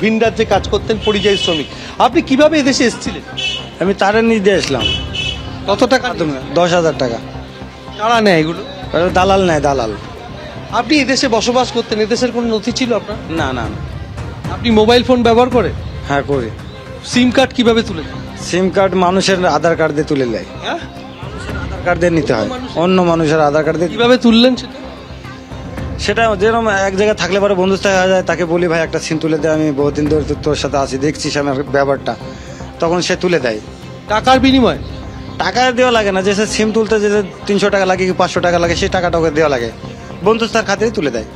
ভিন রাজ্যে কাজ করতেন, পরিযায়ী শ্রমিক। আপনি কিভাবে এদেশে এসেছিলেন? আমি তারের নিচ দিয়ে আসলাম। কত টাকা? 10,000 টাকা। কারা নেয় এগুলো? দালাল নেয়, দালাল। আপনি এদেশে বসবাস করতেন, এদেশের কোনো নথি ছিল আপনার? না না না। আপনি মোবাইল ফোন ব্যবহার করেন? হ্যাঁ করি। সিম কার্ড কিভাবে তুলে? সিম কার্ড মানুষের আধার কার্ড দিয়ে তুলে নেয়। হ্যাঁ, আধার কার্ড দিয়ে নিতে হয়, অন্য মানুষের আধার কার্ড দিয়ে। কিভাবে তুললেন সেটা? সেটা যেরকম এক জায়গায় থাকলে পরে বন্ধুত্ব হয়ে যায়, তাকে বলি ভাই একটা সিম তুলে দেয়, আমি বহুদিন ধরে তোর সাথে আছি, দেখছিস আমার ব্যাপারটা, তখন সে তুলে দেয়। টাকার বিনিময়ে? টাকা দেওয়া লাগে না, যে সে সিম তুলতে যে 300 টাকা লাগে কি 500 টাকা লাগে, সেই টাকাটা ওকে দেওয়া লাগে, বন্ধুত্বের খাতিরে তুলে দেয়।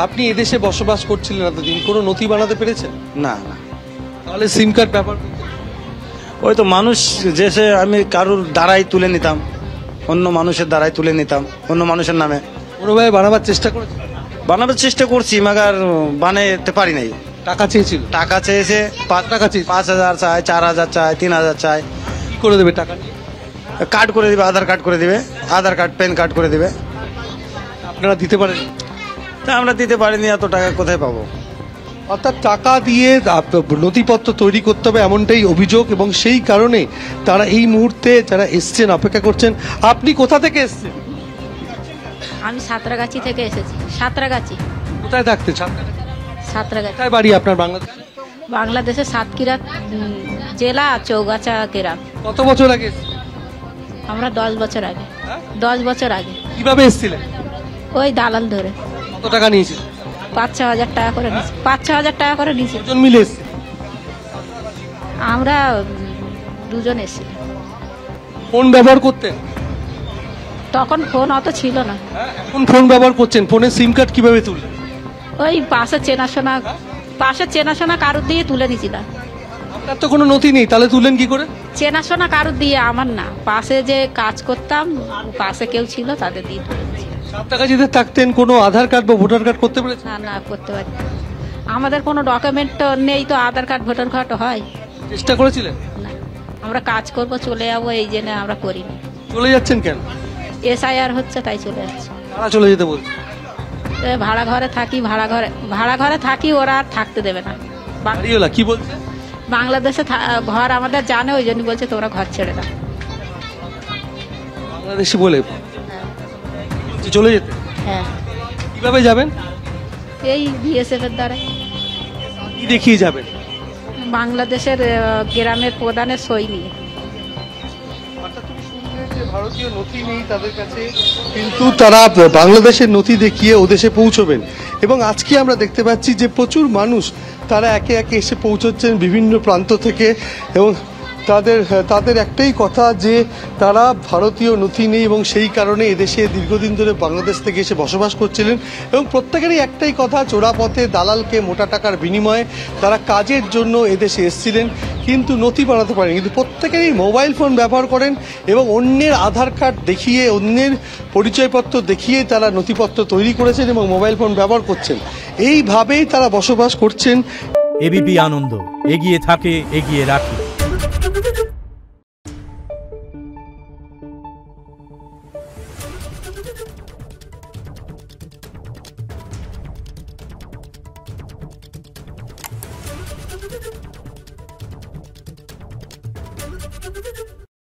আপনি এদেশে বসবাস করছিলেন এতদিন, কোনো নথি বানাতে পেরেছেন? না না। তাহলে সিম কার্ড ব্যবহার করতেন? ওই তো মানুষ যে সে, আমি কারুর দ্বারাই তুলে নিতাম, অন্য মানুষের দ্বারাই তুলে নিতাম, অন্য মানুষের নামে। কোনোভাবে বানাবার চেষ্টা করেছেন? বানাবার চেষ্টা করছি, মাগার বানাতে পারি নাই। টাকা চেয়েছিল? টাকা চেয়েছে, 5 টাকা চেয়েছে, 5,000 চায়, 4,000 চায়, 3,000 চায়। কি করে দেবে টাকা নিয়ে? কার্ড করে দিবে, আধার কার্ড করে দিবে, আধার কার্ড প্যান কার্ড করে দিবে। আপনারা দিতে পারেন? তা আমরা দিতে পারিনি, এত টাকা কোথায় পাবো? অর্থাৎ টাকা দিয়ে নথিপত্র তৈরি করতে হবে, এমনটাই অভিযোগ, এবং সেই কারণে তারা এই মুহূর্তে যারা এসছেন, অপেক্ষা করছেন। আপনি কোথা থেকে এসছেন? আমি সাঁতরাগাছি থেকে এসেছি। সাঁতরাগাছি। কোথায় থাকতেন? সাঁতরাগাছি কোথায় বাড়ি আপনার বাংলাদেশে? বাংলাদেশের সাতক্ষীরা জেলা, চৌগাছা গ্রাম। কত বছর আগে এসেছেন? আমরা 10 বছর আগে। হ্যাঁ? 10 বছর আগে। কিভাবে এসেছিলেন? ওই দালাল ধরে। কত টাকা নিয়েছিলেন? 5-6 হাজার টাকা করে নিয়েছি। 5-6 হাজার টাকা করে নিয়েছি। কজন মিলে এসেছেন? আমরা 2জন এসেছিলাম। ফোন ব্যবহার করতেন? তখন ফোন অত ছিল না। এখন ফোন ব্যবহার করছেন। ফোনে সিম কার্ড কিভাবে তুললেন? ওই পাশে চেনাশোনা কারুর দিয়ে তুলে নিয়েছিলাম। আপনার তো কোনো নথি নেই, তাহলে তুললেন কি করে? চেনাশোনা কারুর দিয়ে, আমার না, পাশে যে কাজ করতাম পাশে কেউ ছিল, তাদের দিয়ে তুলে নিয়েছি। সাঁতরাগাছিতে থাকতেন, কোনো আধার কার্ড বা ভোটার কার্ড করতে পেরেছেন? না না, করতে পারি না। আমাদের কোনো ডকুমেন্ট নেই তো, আধার কার্ড ভোটার কার্ড হয় চেষ্টা করেছিলেন? না। আমরা কাজ করব, চলে যাবো, এই জন্য আমরা করিনি। চলে যাচ্ছেন কেন? SIR হচ্ছে তাই চলে যাচ্ছে। তারা চলে যেতে বলছে? ভাড়া ঘরে থাকি, ওরা আর থাকতে দেবে না। বাড়িওয়ালা কি বলছে? বাংলাদেশে ঘর আমাদের জানে, ওই জন্য বলছে তোমরা ঘর ছেড়ে দাও। বাংলাদেশি বলে চলে যেতে? হ্যাঁ। কিভাবে যাবেন? এই BSF এর দ্বারা। কি দেখিয়ে যাবেন? বাংলাদেশের গ্রামের প্রধানের সই নিয়ে। ভারতীয় নথি নেই তাদের কাছে, কিন্তু তারা বাংলাদেশের নথি দেখিয়ে ওদেশে পৌঁছবেন। এবং আজকে আমরা দেখতে পাচ্ছি যে প্রচুর মানুষ তারা একে একে এসে পৌঁছচ্ছেন বিভিন্ন প্রান্ত থেকে, এবং তাদের একটাই কথা যে তারা ভারতীয় নথি নেই এবং সেই কারণে এদেশে দীর্ঘদিন ধরে বাংলাদেশ থেকে এসে বসবাস করছিলেন। এবং প্রত্যেকেরই একটাই কথা, চোরাপথে দালালকে মোটা টাকার বিনিময়ে তারা কাজের জন্য এদেশে এসেছিলেন, কিন্তু নথি বানাতে পারেন। কিন্তু প্রত্যেকেরই মোবাইল ফোন ব্যবহার করেন এবং অন্যের আধার কার্ড দেখিয়ে, অন্যের পরিচয়পত্র দেখিয়ে তারা নথিপত্র তৈরি করেছেন এবং মোবাইল ফোন ব্যবহার করছেন। এইভাবেই তারা বসবাস করছেন। এবিপি আনন্দ, এগিয়ে থাকে, এগিয়ে রাখে।